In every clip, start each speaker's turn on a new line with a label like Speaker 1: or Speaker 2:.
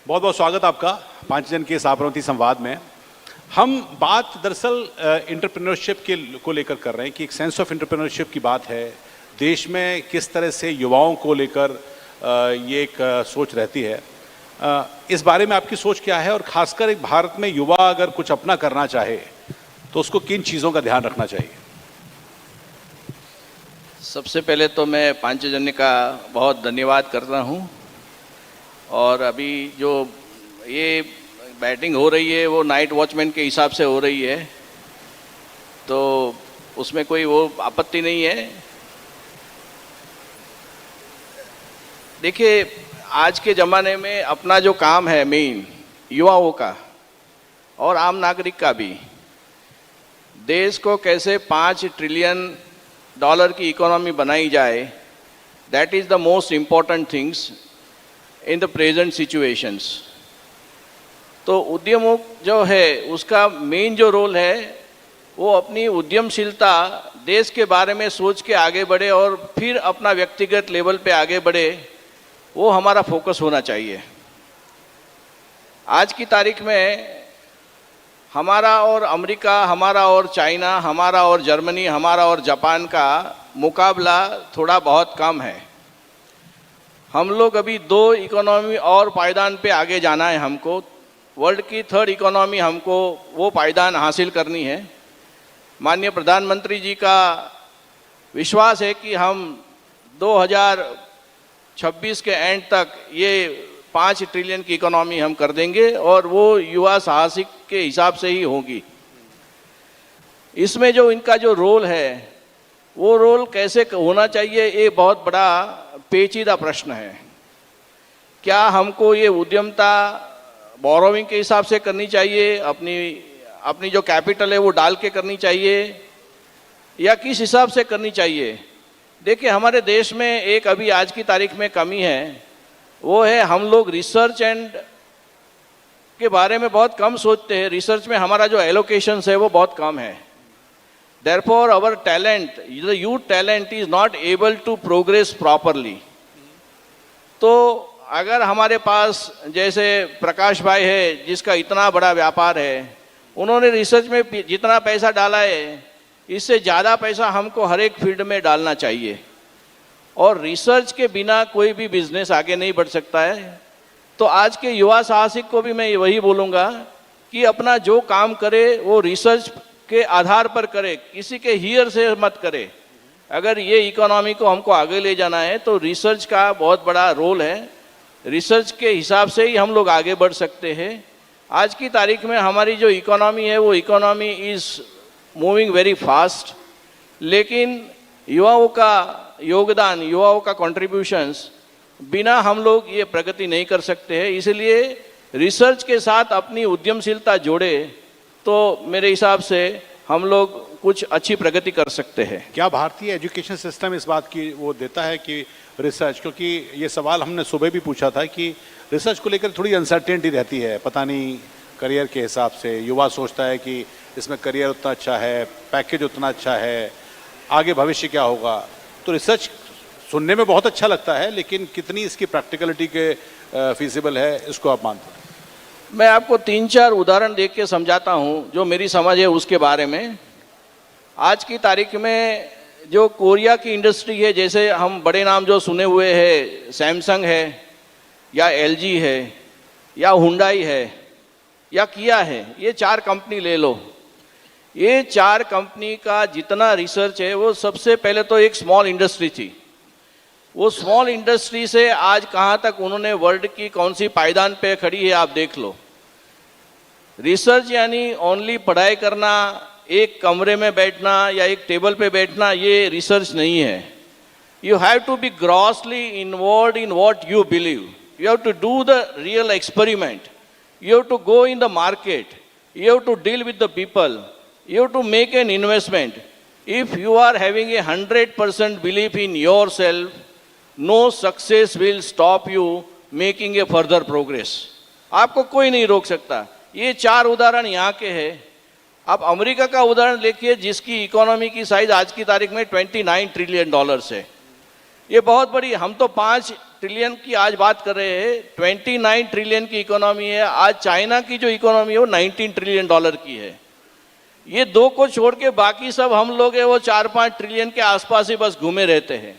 Speaker 1: बहुत बहुत स्वागत आपका 5 जन के साबरमती संवाद में। हम बात दरअसल एंटरप्रेन्योरशिप को लेकर कर रहे हैं कि एक सेंस ऑफ एंटरप्रेन्योरशिप की बात है। देश में किस तरह से युवाओं को लेकर ये एक सोच रहती है। इस बारे में आपकी सोच क्या है, और खासकर एक भारत में युवा अगर कुछ अपना करना चाहे तो उसको किन चीज़ों का ध्यान रखना चाहिए?
Speaker 2: सबसे पहले तो मैं पांचजन्य का बहुत धन्यवाद करता हूँ। और अभी जो ये बैटिंग हो रही है वो नाइट वॉचमैन के हिसाब से हो रही है, तो उसमें कोई वो आपत्ति नहीं है। देखिए, आज के ज़माने में अपना जो काम है मेन युवाओं का और आम नागरिक का भी, देश को कैसे $5 ट्रिलियन की इकोनॉमी बनाई जाए, that is the most important things in the present situations. तो उद्यमों जो है उसका मेन जो रोल है वो अपनी उद्यमशीलता देश के बारे में सोच के आगे बढ़े और फिर अपना व्यक्तिगत लेवल पे आगे बढ़े, वो हमारा फोकस होना चाहिए। आज की तारीख में हमारा और अमेरिका, हमारा और चाइना, हमारा और जर्मनी, हमारा और जापान का मुकाबला थोड़ा बहुत कम है। हम लोग अभी 2 इकोनॉमी और पायदान पे आगे जाना है। हमको वर्ल्ड की 3rd इकोनॉमी हमको वो पायदान हासिल करनी है। माननीय प्रधानमंत्री जी का विश्वास है कि हम 2026 के एंड तक ये 5 ट्रिलियन की इकोनॉमी हम कर देंगे, और वो युवा साहसिक के हिसाब से ही होगी। इसमें जो इनका जो रोल है वो रोल कैसे होना चाहिए, ये बहुत बड़ा पेचीदा प्रश्न है। क्या हमको ये उद्यमता बोरोविंग के हिसाब से करनी चाहिए, अपनी जो कैपिटल है वो डाल के करनी चाहिए, या किस हिसाब से करनी चाहिए? देखिए, हमारे देश में एक अभी आज की तारीख में कमी है, वो है हम लोग रिसर्च एंड के बारे में बहुत कम सोचते हैं। रिसर्च में हमारा जो एलोकेशंस है वो बहुत कम है। Therefore, our talent, the youth talent is not able to progress properly. तो अगर हमारे पास जैसे प्रकाश भाई है जिसका इतना बड़ा व्यापार है, उन्होंने रिसर्च में जितना पैसा डाला है इससे ज़्यादा पैसा हमको हर एक फील्ड में डालना चाहिए। और रिसर्च के बिना कोई भी बिजनेस आगे नहीं बढ़ सकता है। तो आज के युवा साहसिक को भी मैं वही बोलूँगा कि अपना जो काम करे वो रिसर्च के आधार पर करे, किसी के हियर से मत करे। अगर ये इकोनॉमी को हमको आगे ले जाना है तो रिसर्च का बहुत बड़ा रोल है। रिसर्च के हिसाब से ही हम लोग आगे बढ़ सकते हैं। आज की तारीख में हमारी जो इकोनॉमी है वो economy is moving very fast, लेकिन युवाओं का योगदान, युवाओं का कंट्रीब्यूशंस बिना हम लोग ये प्रगति नहीं कर सकते हैं। इसलिए रिसर्च के साथ अपनी उद्यमशीलता जोड़े तो मेरे हिसाब से हम लोग कुछ अच्छी प्रगति कर सकते हैं।
Speaker 1: क्या भारतीय एजुकेशन सिस्टम इस बात की वो देता है कि रिसर्च, क्योंकि ये सवाल हमने सुबह भी पूछा था कि रिसर्च को लेकर थोड़ी अनसर्टेनिटी रहती है, पता नहीं करियर के हिसाब से युवा सोचता है कि इसमें करियर उतना अच्छा है, पैकेज उतना अच्छा है, आगे भविष्य क्या होगा। तो रिसर्च सुनने में बहुत अच्छा लगता है, लेकिन कितनी इसकी प्रैक्टिकलिटी के फीजिबल है, इसको आप मानते हैं?
Speaker 2: मैं आपको 3-4 उदाहरण देख के समझाता हूँ जो मेरी समझ है उसके बारे में। आज की तारीख में जो कोरिया की इंडस्ट्री है, जैसे हम बड़े नाम जो सुने हुए हैं, सैमसंग है या एलजी है या हुंडई है या किया है, ये 4 कंपनी ले लो। ये 4 कंपनी का जितना रिसर्च है वो सबसे पहले तो एक स्मॉल इंडस्ट्री थी। वो स्मॉल इंडस्ट्री से आज कहाँ तक उन्होंने वर्ल्ड की कौन सी पायदान पे खड़ी है आप देख लो। रिसर्च यानी ओनली पढ़ाई करना, एक कमरे में बैठना या एक टेबल पे बैठना, ये रिसर्च नहीं है। You have to be grossly involve in what you believe. You have to do the real experiment. You have to go in the market. You have to deal with the people. You have to make an investment. If you are having a 100% belief in your self, no success will stop you making a further progress. आपको कोई नहीं रोक सकता। ये 4 उदाहरण यहाँ के हैं। आप अमेरिका का उदाहरण देखिए जिसकी इकोनॉमी की साइज आज की तारीख में $29 ट्रिलियन है। ये बहुत बड़ी, हम तो 5 ट्रिलियन की आज बात कर रहे हैं, 29 ट्रिलियन की इकोनॉमी है। आज चाइना की जो इकोनॉमी है वो 19 ट्रिलियन डॉलर की है। ये 2 को छोड़ के बाकी सब हम लोग है वो 4-5 ट्रिलियन के आसपास ही बस घूमे रहते हैं।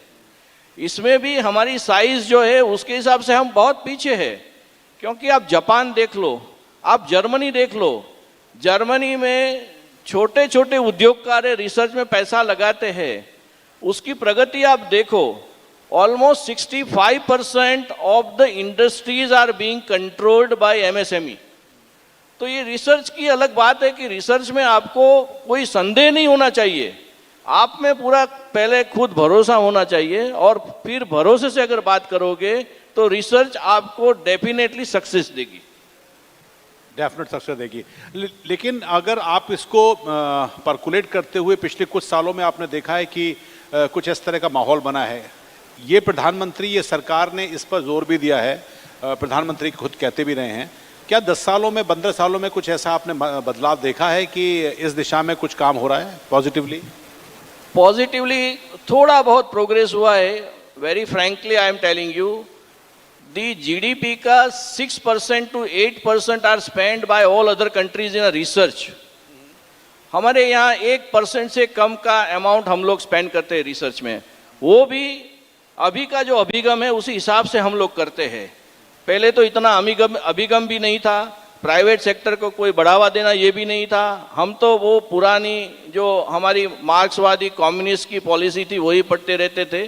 Speaker 2: इसमें भी हमारी साइज जो है उसके हिसाब से हम बहुत पीछे है। क्योंकि आप जापान देख लो, आप जर्मनी देख लो, जर्मनी में छोटे छोटे उद्योगकार रिसर्च में पैसा लगाते हैं, उसकी प्रगति आप देखो। Almost 65% of the industries are being controlled by MSME. तो ये रिसर्च की अलग बात है कि रिसर्च में आपको कोई संदेह नहीं होना चाहिए, आप में पूरा पहले खुद भरोसा होना चाहिए, और फिर भरोसे से अगर बात करोगे तो रिसर्च आपको डेफिनेटली सक्सेस देगी,
Speaker 1: डेफिनेट सक्सेस देगी। लेकिन अगर आप इसको परकुलेट करते हुए पिछले कुछ सालों में आपने देखा है कि कुछ इस तरह का माहौल बना है। ये प्रधानमंत्री, ये सरकार ने इस पर जोर भी दिया है, प्रधानमंत्री खुद कहते भी रहे हैं। क्या 10 सालों में, 15 सालों में कुछ ऐसा आपने बदलाव देखा है कि इस दिशा में कुछ काम हो रहा है पॉजिटिवली?
Speaker 2: पॉजिटिवली थोड़ा बहुत प्रोग्रेस हुआ है। Very frankly I am telling you, the GDP का 6% to 8% are spend by all other countries in research. हमारे यहाँ 1% से कम का अमाउंट हम लोग स्पेंड करते हैं रिसर्च में। वो भी अभी का जो अभिगम है उसी हिसाब से हम लोग करते हैं। पहले तो इतना अभिगम भी नहीं था, प्राइवेट सेक्टर को कोई बढ़ावा देना ये भी नहीं था। हम तो वो पुरानी जो हमारी मार्क्सवादी कम्युनिस्ट की पॉलिसी थी वही पढ़ते रहते थे।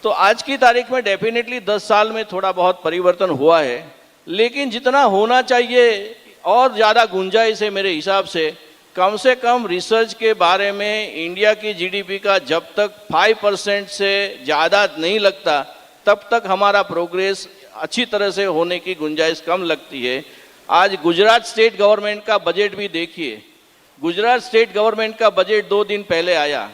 Speaker 2: तो आज की तारीख में डेफिनेटली 10 साल में थोड़ा बहुत परिवर्तन हुआ है, लेकिन जितना होना चाहिए और ज़्यादा गुंजाइश है मेरे हिसाब से। कम रिसर्च के बारे में इंडिया की जीडीपी का जब तक 5% से ज़्यादा नहीं लगता तब तक हमारा प्रोग्रेस अच्छी तरह से होने की गुंजाइश कम लगती है। आज गुजरात स्टेट गवर्नमेंट का बजट भी देखिए, गुजरात स्टेट गवर्नमेंट का बजट 2 दिन पहले आया।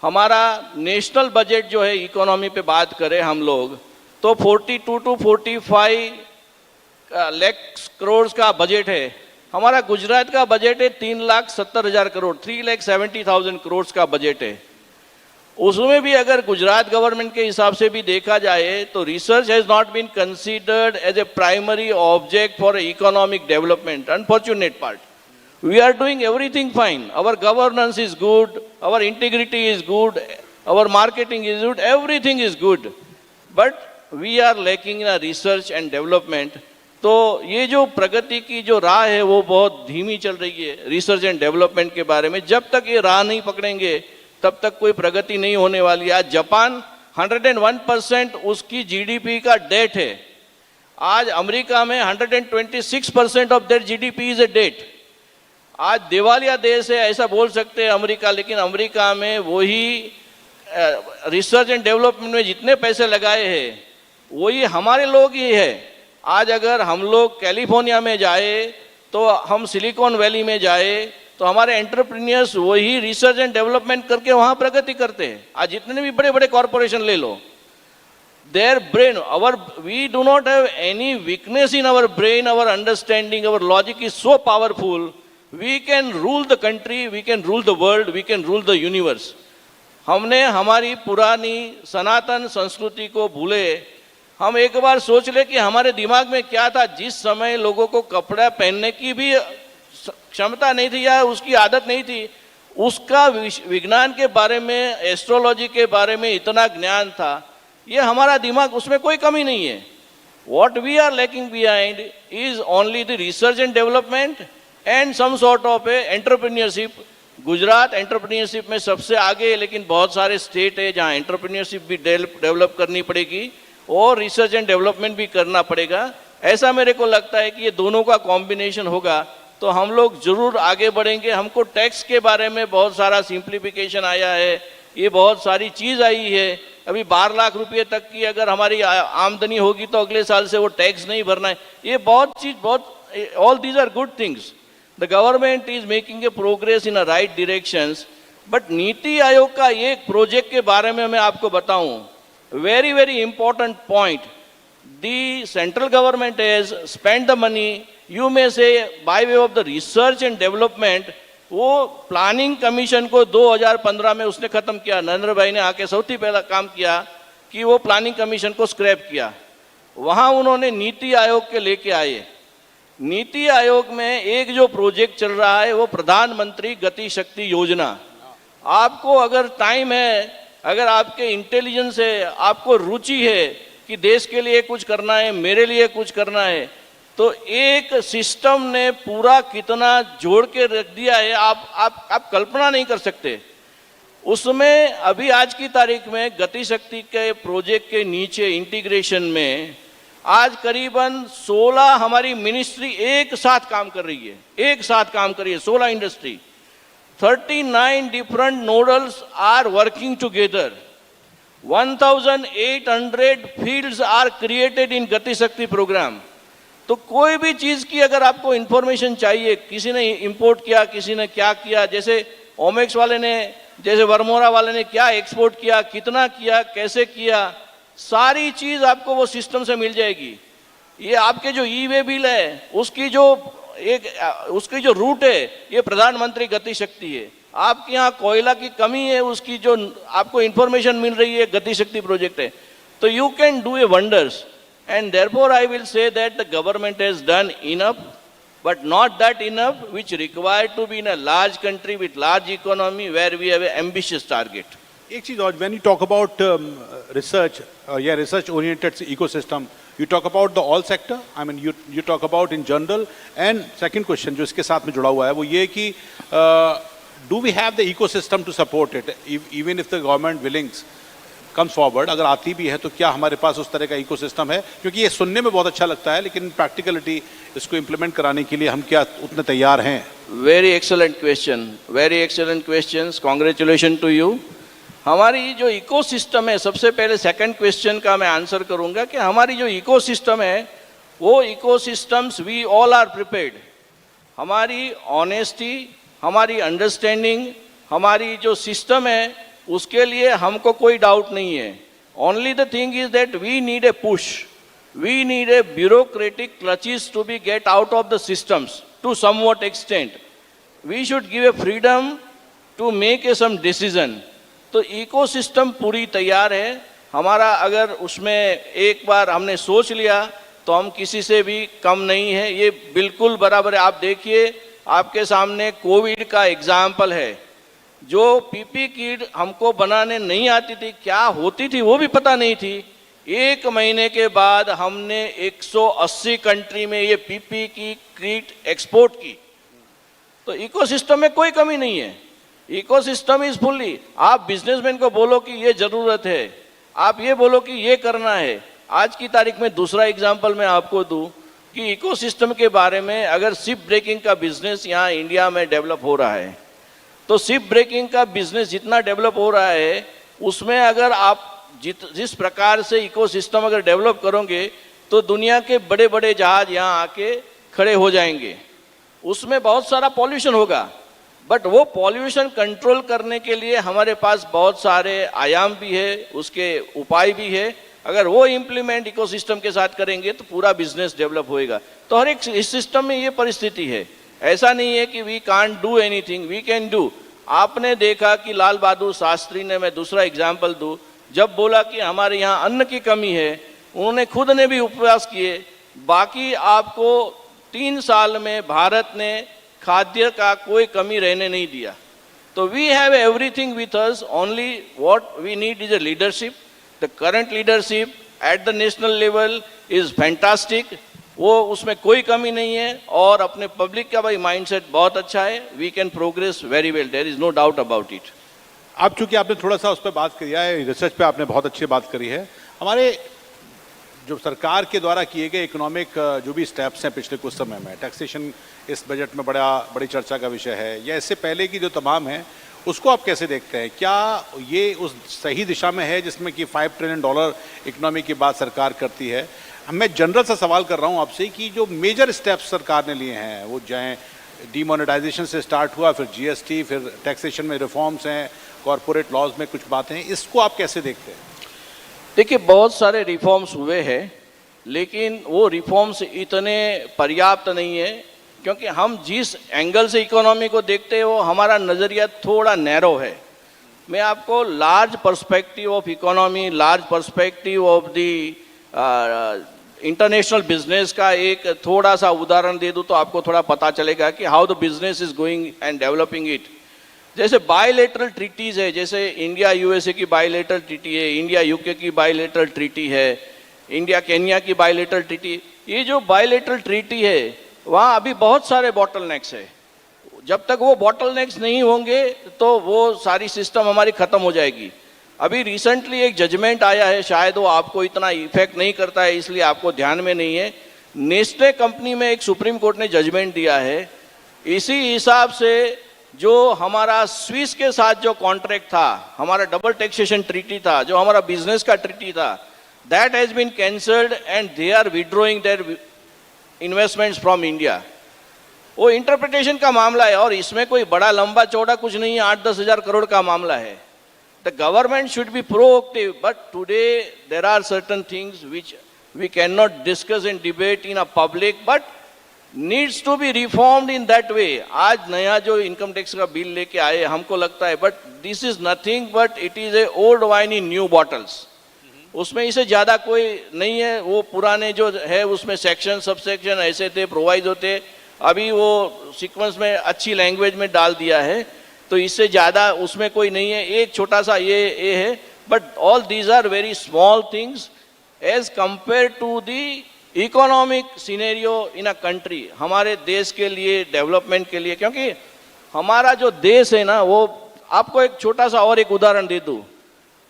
Speaker 2: हमारा नेशनल बजट जो है इकोनॉमी पे बात करें हम लोग तो 42 to 45 लाख करोड़ का बजट है। हमारा गुजरात का बजट है 3,70,000 करोड़, 3,70,000 करोड़ का बजट है। उसमें भी अगर गुजरात गवर्नमेंट के हिसाब से भी देखा जाए तो research has not been considered as a primary object for economic development. Unfortunate part, we are doing everything fine, our governance is good, our integrity is good, our marketing is good, everything is good, but we are lacking in a research and development। तो ये जो प्रगति की जो राह है वो बहुत धीमी चल रही है रिसर्च एंड डेवलपमेंट के बारे में। जब तक ये राह नहीं पकड़ेंगे तब तक कोई प्रगति नहीं होने वाली है। आज जापान 101% उसकी जीडीपी का डेट है। आज अमेरिका में 126% of their GDP is a debt. आज दिवालिया देश है ऐसा बोल सकते हैं अमेरिका, लेकिन अमेरिका में वही रिसर्च एंड डेवलपमेंट में जितने पैसे लगाए हैं वही हमारे लोग ही है। आज अगर हम लोग कैलिफोर्निया में जाए तो हम सिलिकॉन वैली में जाए तो हमारे एंटरप्रेन्योर्स वही रिसर्च एंड डेवलपमेंट करके वहाँ प्रगति करते हैं। आज जितने भी बड़े बड़े कॉरपोरेशन ले लो, their brain, we do not have any weakness in our brain, our understanding, our logic is so powerful, we can rule the country, we can rule the world, we can rule the universe। हमने हमारी पुरानी सनातन संस्कृति को भूले। हम एक बार सोच ले कि हमारे दिमाग में क्या था। जिस समय लोगों को कपड़ा पहनने की भी क्षमता नहीं थी या उसकी आदत नहीं थी, उसका विज्ञान के बारे में, एस्ट्रोलॉजी के बारे में इतना ज्ञान था। ये हमारा दिमाग, उसमें कोई कमी नहीं है। What we are lacking behind is only the research and development and some sort of a entrepreneurship। Gujarat entrepreneurship में सबसे आगे है, लेकिन बहुत सारे स्टेट है जहाँ एंटरप्रेन्योरशिप भी डेवलप करनी पड़ेगी और रिसर्च एंड डेवलपमेंट भी करना पड़ेगा। ऐसा मेरे को लगता है कि ये दोनों का कॉम्बिनेशन होगा तो हम लोग जरूर आगे बढ़ेंगे। हमको टैक्स के बारे में बहुत सारा सिंप्लीफिकेशन आया है, ये बहुत सारी चीज़ आई है। अभी 12 लाख रुपये तक की अगर हमारी आमदनी होगी तो अगले साल से वो टैक्स नहीं भरना है। ये बहुत चीज़, बहुत, all these are good things. The government is making a progress in a right directions. But NITI Aayog का एक प्रोजेक्ट के बारे में मैं आपको बताऊं, very very important point, the central government has spend the money, you may say by way of the research and development. वो planning commission को 2015 में उसने खत्म किया, नरेंद्र भाई ने आके सौથી पहला काम किया। कि वो प्लानिंग कमीशन को स्क्रैप किया। वहाँ उन्होंने नीति आयोग के लेके आए। नीति आयोग में एक जो प्रोजेक्ट चल रहा है वो प्रधानमंत्री गति शक्ति योजना। आपको अगर टाइम है, अगर आपके इंटेलिजेंस है, आपको रुचि है कि देश के लिए कुछ करना है, मेरे लिए कुछ करना है, तो एक सिस्टम ने पूरा कितना जोड़ के रख दिया है, आप कल्पना नहीं कर सकते। उसमें अभी आज की तारीख में गति शक्ति के प्रोजेक्ट के नीचे इंटीग्रेशन में आज करीबन 16 हमारी मिनिस्ट्री एक साथ काम कर रही है, एक साथ काम कर रही है, 16 industry, 39 different nodals are working together, 1800 fields are created in Gati Shakti programme. तो कोई भी चीज़ की अगर आपको इंफॉर्मेशन चाहिए, किसी ने इंपोर्ट किया, किसी ने क्या किया, जैसे ओमेक्स वाले ने, जैसे वर्मोरा वाले ने क्या एक्सपोर्ट किया, कितना किया, कैसे किया, सारी चीज़ आपको वो सिस्टम से मिल जाएगी। ये आपके जो ई वे बिल है उसकी जो रूट है ये प्रधानमंत्री गति शक्ति है। आपके यहाँ कोयला की कमी है, उसकी जो आपको इंफॉर्मेशन मिल रही है गति शक्ति प्रोजेक्ट है। तो you can do a wonders, and therefore I will say that the government has done enough, but not that enough which required to be in a large country with large economy where we have an ambitious target.
Speaker 1: एक चीज और, when you talk about research, research oriented ecosystem, you talk about the all sector, I mean you talk about in general, and second question जो इसके साथ में जुड़ा हुआ है वो ये कि do we have the ecosystem to support it, even if the government willings comes forward, अगर आती भी है तो क्या हमारे पास उस तरह का इकोसिस्टम है? क्योंकि ये सुनने में बहुत अच्छा लगता है लेकिन प्रैक्टिकलिटी इसको इम्प्लीमेंट कराने के लिए हम क्या उतने तैयार हैं?
Speaker 2: Very excellent question, very excellent questions, congratulation to you. हमारी जो इकोसिस्टम है, सबसे पहले सेकंड क्वेश्चन का मैं आंसर करूंगा कि हमारी जो इकोसिस्टम है वो ecosystems we all are prepared. हमारी ऑनेस्टी, हमारी अंडरस्टैंडिंग, हमारी जो सिस्टम है उसके लिए हमको कोई डाउट नहीं है। Only the thing is that we need a push, we need a bureaucratic clutches to be get out of the systems to somewhat extent. We should give a freedom to make a some decision. तो ecosystem पूरी तैयार है हमारा। अगर उसमें एक बार हमने सोच लिया तो हम किसी से भी कम नहीं है, ये बिल्कुल बराबर है। आप देखिए, आपके सामने कोविड का एग्जाम्पल है। जो पीपी किट हमको बनाने नहीं आती थी, क्या होती थी वो भी पता नहीं थी, 1 महीने के बाद हमने 180 कंट्री में ये पीपी की किट एक्सपोर्ट की। तो इकोसिस्टम में कोई कमी नहीं है, इकोसिस्टम इज फुल्ली। आप बिजनेसमैन को बोलो कि ये जरूरत है, आप ये बोलो कि ये करना है। आज की तारीख में दूसरा एग्जाम्पल मैं आपको दूं कि इकोसिस्टम के बारे में, अगर शिप ब्रेकिंग का बिजनेस यहाँ इंडिया में डेवलप हो रहा है तो शिप ब्रेकिंग का बिजनेस जितना डेवलप हो रहा है उसमें अगर आप जिस प्रकार से इकोसिस्टम अगर डेवलप करोगे तो दुनिया के बड़े बड़े जहाज यहाँ आके खड़े हो जाएंगे। उसमें बहुत सारा पॉल्यूशन होगा, बट वो पॉल्यूशन कंट्रोल करने के लिए हमारे पास बहुत सारे आयाम भी है, उसके उपाय भी है। अगर वो इम्प्लीमेंट इकोसिस्टम के साथ करेंगे तो पूरा बिजनेस डेवलप होएगा। तो हर एक इस सिस्टम में ये परिस्थिति है, ऐसा नहीं है कि we can't do anything, we can do. आपने देखा कि लाल बहादुर शास्त्री ने, मैं दूसरा एग्जाम्पल दूं, जब बोला कि हमारे यहाँ अन्न की कमी है, उन्होंने खुद ने भी उपवास किए। बाकी आपको 3 साल में भारत ने खाद्य का कोई कमी रहने नहीं दिया। तो we have everything with us, only what we need is a leadership. The current leadership at the national level is fantastic, वो उसमें कोई कमी नहीं है। और अपने पब्लिक का भाई माइंडसेट बहुत अच्छा है, we can progress very well, there is no doubt about it.
Speaker 1: अब चूंकि आपने थोड़ा सा उस पर बात किया है, रिसर्च पे आपने बहुत अच्छी बात करी है। हमारे जो सरकार के द्वारा किए गए इकोनॉमिक जो भी स्टेप्स हैं पिछले कुछ समय में, टैक्सेशन इस बजट में बड़ी चर्चा का विषय है, या इससे पहले की जो तमाम है उसको आप कैसे देखते हैं? क्या ये उस सही दिशा में है जिसमें कि $5 ट्रिलियन इकोनॉमी की बात सरकार करती है? मैं जनरल सा सवाल कर रहा हूँ आपसे कि जो मेजर स्टेप्स सरकार ने लिए हैं, वो चाहे डीमोनेटाइजेशन से स्टार्ट हुआ, फिर जीएसटी, फिर टैक्सेशन में रिफॉर्म्स हैं, कॉरपोरेट लॉज में कुछ बातें हैं, इसको आप कैसे देखते हैं?
Speaker 2: देखिए, बहुत सारे रिफॉर्म्स हुए हैं लेकिन वो रिफॉर्म्स इतने पर्याप्त नहीं है, क्योंकि हम जिस एंगल से इकोनॉमी को देखते हैं वो हमारा नज़रिया थोड़ा नैरो है। मैं आपको large perspective of economy, large perspective of the international business का एक थोड़ा सा उदाहरण दे दूं तो आपको थोड़ा पता चलेगा कि how the business is going and developing it. जैसे बायलैटरल ट्रीटीज है, जैसे इंडिया यूएसए की बायलैटरल ट्रीटी है, इंडिया यूके की बायलैटरल ट्रीटी है, इंडिया केन्या की बायलैटरल ट्रीटी। ये जो बायलैटरल ट्रीटी है वहाँ अभी बहुत सारे बॉटलनेक्स है। जब तक वो बॉटलनेक्स नहीं होंगे तो वो सारी सिस्टम हमारी खत्म हो जाएगी। अभी रिसेंटली एक जजमेंट आया है, शायद वो आपको इतना इफेक्ट नहीं करता है इसलिए आपको ध्यान में नहीं है। नेस्ले कंपनी में एक सुप्रीम कोर्ट ने जजमेंट दिया है, इसी हिसाब से जो हमारा स्विस के साथ जो कॉन्ट्रैक्ट था, हमारा डबल टैक्सेशन ट्रीटी था, जो हमारा बिजनेस का ट्रीटी था, that has been cancelled and they are withdrawing their investments from India. वो इंटरप्रिटेशन का मामला है और इसमें कोई बड़ा लंबा चौड़ा कुछ नहीं है, 8-10 हज़ार करोड़ का मामला है। The government should be proactive, but today there are certain things which we cannot discuss and debate in a public, but needs to be reformed in that way. आज नया जो इनकम टैक्स का बिल लेके आए हमको लगता है, but this is nothing but it is a old wine in new bottles. उसमें इसे ज़्यादा कोई नहीं है। वो पुराने जो है उसमें सेक्शन सब सेक्शन ऐसे थे, प्रोवाइड होते, अभी वो सीक्वेंस में अच्छी लैंग्वेज में डाल दिया है, तो इससे ज़्यादा उसमें कोई नहीं है। एक छोटा सा ये है, but all these are very small things as compare to the economic scenario in a country, हमारे देश के लिए, डेवलपमेंट के लिए। क्योंकि हमारा जो देश है ना, वो आपको एक छोटा सा और एक उदाहरण दे दूँ,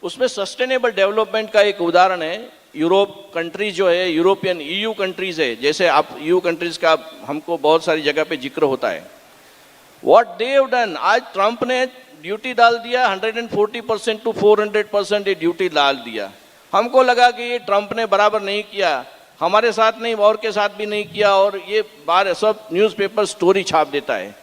Speaker 2: उसमें सस्टेनेबल डेवलपमेंट का एक उदाहरण है। यूरोप कंट्रीज जो है, यूरोपियन EU कंट्रीज है, जैसे आप EU कंट्रीज का हमको बहुत सारी जगह पे जिक्र होता है। What they have done, आज ट्रंप ने ड्यूटी डाल दिया 140% to 400% ये ड्यूटी डाल दिया। हमको लगा कि ये ट्रंप ने बराबर नहीं किया, हमारे साथ नहीं और के साथ भी नहीं किया, और ये बार सब न्यूज़पेपर स्टोरी छाप देता है।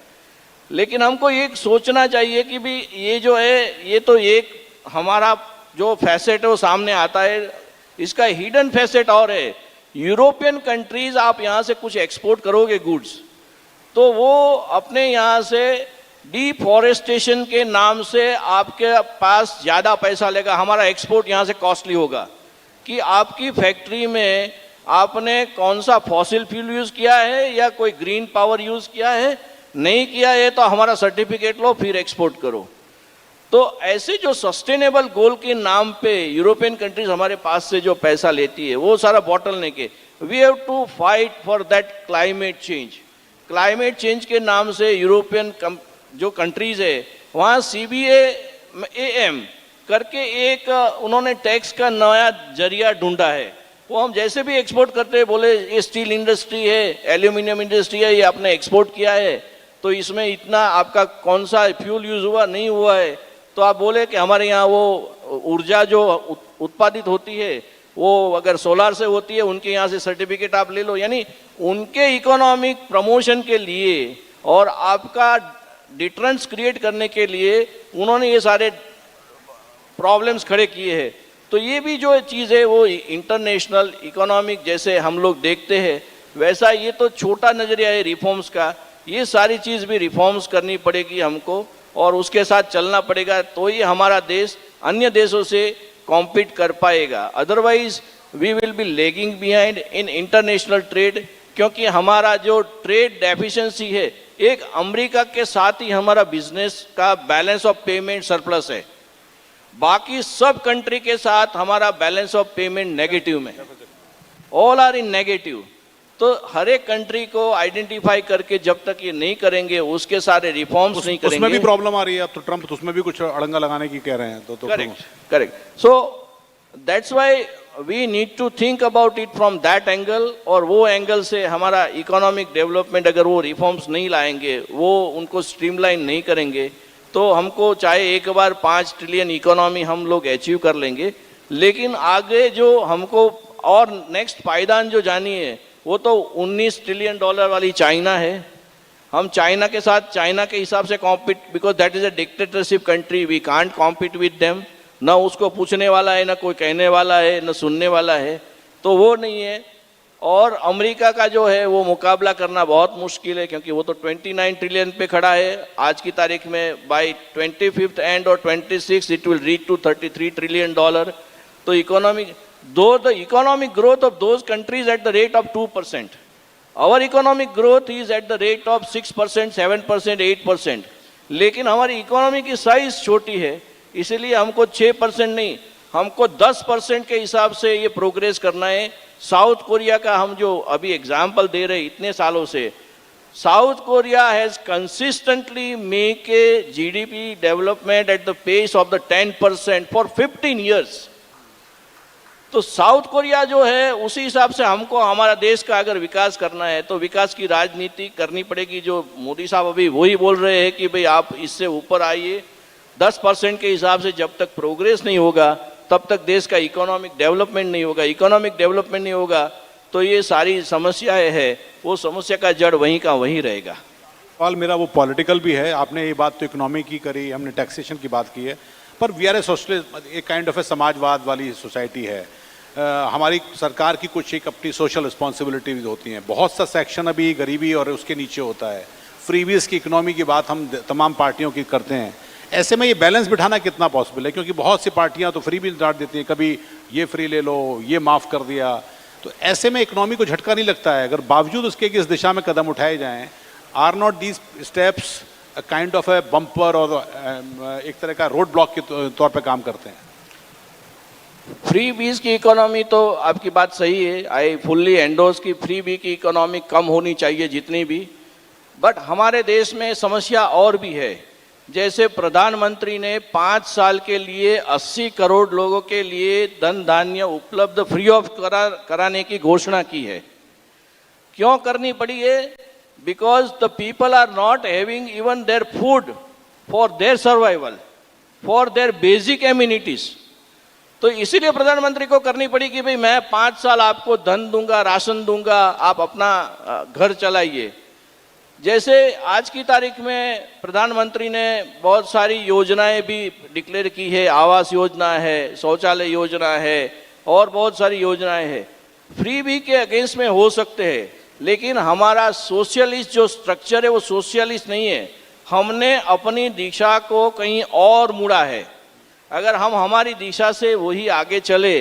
Speaker 2: लेकिन हमको ये सोचना चाहिए कि भी ये जो है, ये तो एक हमारा जो फैसेट है वो सामने आता है, इसका हिडन फैसेट और है। यूरोपियन कंट्रीज आप यहाँ से कुछ एक्सपोर्ट करोगे गुड्स, तो वो अपने यहाँ से डिफॉरेस्टेशन के नाम से आपके पास ज़्यादा पैसा लेगा। हमारा एक्सपोर्ट यहाँ से कॉस्टली होगा कि आपकी फैक्ट्री में आपने कौन सा फॉसिल फ्यूल यूज़ किया है या कोई ग्रीन पावर यूज़ किया है, नहीं किया है तो हमारा सर्टिफिकेट लो फिर एक्सपोर्ट करो। तो ऐसे जो सस्टेनेबल गोल के नाम पे यूरोपियन कंट्रीज हमारे पास से जो पैसा लेती है वो सारा बॉटल के। We have to fight for that climate change. Climate change के नाम से यूरोपियन जो कंट्रीज है वहाँ CBAM करके एक उन्होंने टैक्स का नया जरिया ढूंढा है। वो हम जैसे भी एक्सपोर्ट करते हैं, बोले ये स्टील इंडस्ट्री है, एल्यूमिनियम इंडस्ट्री है, ये आपने एक्सपोर्ट किया है तो इसमें इतना आपका कौन सा फ्यूल यूज़ हुआ नहीं हुआ है, तो आप बोले कि हमारे यहाँ वो ऊर्जा जो उत्पादित होती है वो अगर सोलार से होती है, उनके यहाँ से सर्टिफिकेट आप ले लो। यानी उनके इकोनॉमिक प्रमोशन के लिए और आपका डिटरेंस क्रिएट करने के लिए उन्होंने ये सारे प्रॉब्लम्स खड़े किए हैं। तो ये भी जो चीज़ है वो इंटरनेशनल इकोनॉमिक जैसे हम लोग देखते हैं वैसा ये तो छोटा नज़रिया है रिफॉर्म्स का। ये सारी चीज़ भी रिफॉर्म्स करनी पड़ेगी हमको और उसके साथ चलना पड़ेगा, तो ही हमारा देश अन्य देशों से कॉम्पीट कर पाएगा। Otherwise we will be lagging behind in international trade, क्योंकि हमारा जो ट्रेड डेफिशिएंसी है, एक अमेरिका के साथ ही हमारा बिजनेस का बैलेंस ऑफ पेमेंट सरप्लस है, बाकी सब कंट्री के साथ हमारा बैलेंस ऑफ पेमेंट नेगेटिव में, ऑल आर इन नेगेटिव। तो हर एक कंट्री को आइडेंटिफाई करके जब तक ये नहीं करेंगे, उसके सारे रिफॉर्म्स नहीं करेंगे,
Speaker 1: उसमें भी प्रॉब्लम आ रही है। अब तो ट्रंप उसमें भी कुछ अड़ंगा लगाने की कह रहे हैं। तो
Speaker 2: correct. So that's why we need to think about it from that angle, और वो एंगल से हमारा इकोनॉमिक डेवलपमेंट अगर वो रिफॉर्म्स नहीं लाएंगे, वो उनको स्ट्रीमलाइन नहीं करेंगे, तो हमको चाहे एक बार 5 ट्रिलियन इकोनॉमी हम लोग अचीव कर लेंगे, लेकिन आगे जो हमको और नेक्स्ट पायदान जो जानी है वो तो 19 ट्रिलियन डॉलर वाली चाइना है। हम चाइना के साथ चाइना के हिसाब से compete, because that is a dictatorship country, we can't compete with them. ना उसको पूछने वाला है, ना कोई कहने वाला है, ना सुनने वाला है, तो वो नहीं है। और अमेरिका का जो है वो मुकाबला करना बहुत मुश्किल है, क्योंकि वो तो 29 ट्रिलियन पे खड़ा है आज की तारीख में। बाय 25th एंड और 26 it will reach to 33 trillion dollar. तो economic the economic growth of those countries at the rate of 2%, our economic growth is at the rate of 6%, 7%, 8%, लेकिन हमारी इकोनॉमी की साइज छोटी है, इसलिए हमको 6% नहीं, हमको 10% के हिसाब से ये प्रोग्रेस करना है। साउथ कोरिया का हम जो अभी एग्जाम्पल दे रहे इतने सालों से, South Korea has consistently make a GDP development at the pace of the 10% for 15 years. तो साउथ कोरिया जो है उसी हिसाब से हमको हमारा देश का अगर विकास करना है तो विकास की राजनीति करनी पड़ेगी। जो मोदी साहब अभी वही बोल रहे हैं कि भाई आप इससे ऊपर आइए। 10% के हिसाब से जब तक प्रोग्रेस नहीं होगा तब तक देश का इकोनॉमिक डेवलपमेंट नहीं होगा। इकोनॉमिक डेवलपमेंट नहीं होगा तो ये सारी समस्याएं है, वो समस्या का जड़ वहीं का वहीं रहेगा।
Speaker 1: सवाल मेरा वो पॉलिटिकल भी है। आपने ये बात तो इकोनॉमी की करी, हमने टैक्सेशन की बात की है, पर वी आर ए सोशलिस्ट, एक काइंड ऑफ ए समाजवाद वाली सोसाइटी है। हमारी सरकार की कुछ एक अपनी सोशल रिस्पॉन्सिबिलिटीज होती हैं। बहुत सा सेक्शन अभी गरीबी और उसके नीचे होता है। फ्रीबीज की इकोनॉमी की बात हम तमाम पार्टियों की करते हैं। ऐसे में ये बैलेंस बिठाना कितना पॉसिबल है, क्योंकि बहुत सी पार्टियां तो फ्री भी डांट देती हैं, कभी ये फ्री ले लो, ये माफ़ कर दिया। तो ऐसे में इकोनॉमी को झटका नहीं लगता है अगर बावजूद उसके कि इस दिशा में कदम उठाए जाएं? Are not these steps kind of a bumper और एक तरह का रोड ब्लॉक के तौर पे काम करते हैं?
Speaker 2: फ्री बीज की इकोनॉमी तो आपकी बात सही है, आई फुल्ली एंडोर्स की फ्री बी की इकोनॉमी कम होनी चाहिए जितनी भी। बट हमारे देश में समस्या और भी है। जैसे प्रधानमंत्री ने 5 साल के लिए 80 करोड़ लोगों के लिए धन धान्य उपलब्ध फ्री ऑफ कराने की घोषणा की है। क्यों करनी पड़ी है? Because the people are not having even their food for their survival, for their basic amenities. तो इसीलिए प्रधानमंत्री को करनी पड़ी कि भाई मैं 5 साल आपको धन दूंगा, राशन दूंगा, आप अपना घर चलाइए। जैसे आज की तारीख में प्रधानमंत्री ने बहुत सारी योजनाएं भी डिक्लेयर की है, आवास योजना है, शौचालय योजना है और बहुत सारी योजनाएं हैं। फ्री बी के अगेंस्ट में हो सकते हैं, लेकिन हमारा सोशलिस्ट जो स्ट्रक्चर है वो सोशलिस्ट नहीं है। हमने अपनी दिशा को कहीं और मुड़ा है। अगर हम हमारी दिशा से वही आगे चले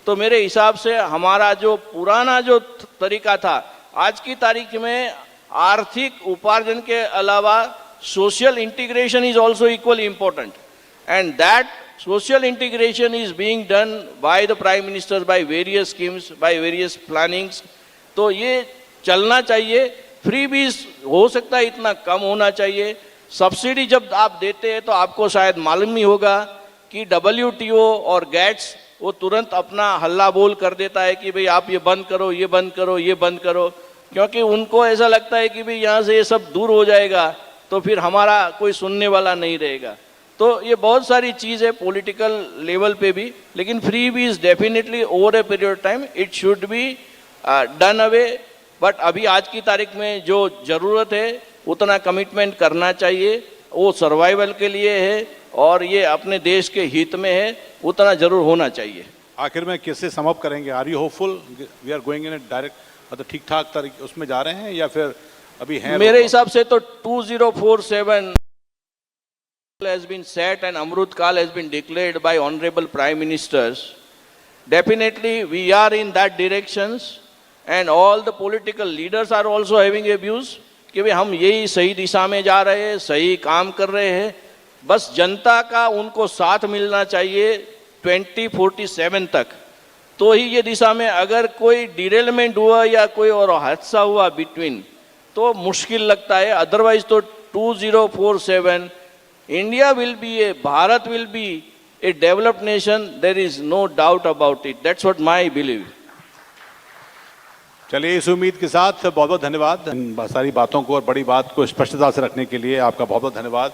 Speaker 2: तो मेरे हिसाब से हमारा जो पुराना जो तरीका था, आज की तारीख में आर्थिक उपार्जन के अलावा social integration is also equally important, and that social integration is being done by the prime minister, by various schemes, by various plannings. तो ये चलना चाहिए। फ्री बीज हो सकता है इतना कम होना चाहिए। सब्सिडी जब आप देते हैं तो आपको शायद मालूम नहीं होगा कि WTO और गैट्स वो तुरंत अपना हल्ला बोल कर देता है कि भाई आप ये बंद करो, ये बंद करो, ये बंद करो, क्योंकि उनको ऐसा लगता है कि भाई यहाँ से ये सब दूर हो जाएगा तो फिर हमारा कोई सुनने वाला नहीं रहेगा। तो ये बहुत सारी चीज़ है पॉलिटिकल लेवल पे भी, लेकिन freebie is definitely over a period of time it should be done away. But अभी आज की तारीख में जो ज़रूरत है उतना कमिटमेंट करना चाहिए, वो सर्वाइवल के लिए है और ये अपने देश के हित में है, उतना जरूर होना चाहिए।
Speaker 1: आखिर में किससे समअप करेंगे? Are you hopeful we are going in a direct, मतलब ठीक ठाक तरीके उसमें जा रहे हैं या फिर अभी हैं?
Speaker 2: मेरे हिसाब से तो 2047 has been set and Amrut Kal has been declared by honorable prime ministers. Definitely we are in that directions and all the political leaders are also having a views कि भाई हम यही सही दिशा में जा रहे हैं, सही काम कर रहे हैं। बस जनता का उनको साथ मिलना चाहिए 2047 तक, तो ही ये दिशा में। अगर कोई डिरेलमेंट हुआ या कोई और हादसा हुआ बिटवीन तो मुश्किल लगता है। अदरवाइज तो 2047 India will be a, Bharat will be a developed nation, there is no doubt about it. That's what my believe.
Speaker 1: चलिए, इस उम्मीद के साथ बहुत बहुत धन्यवाद। इन सारी बातों को और बड़ी बात को स्पष्टता से रखने के लिए आपका बहुत बहुत धन्यवाद।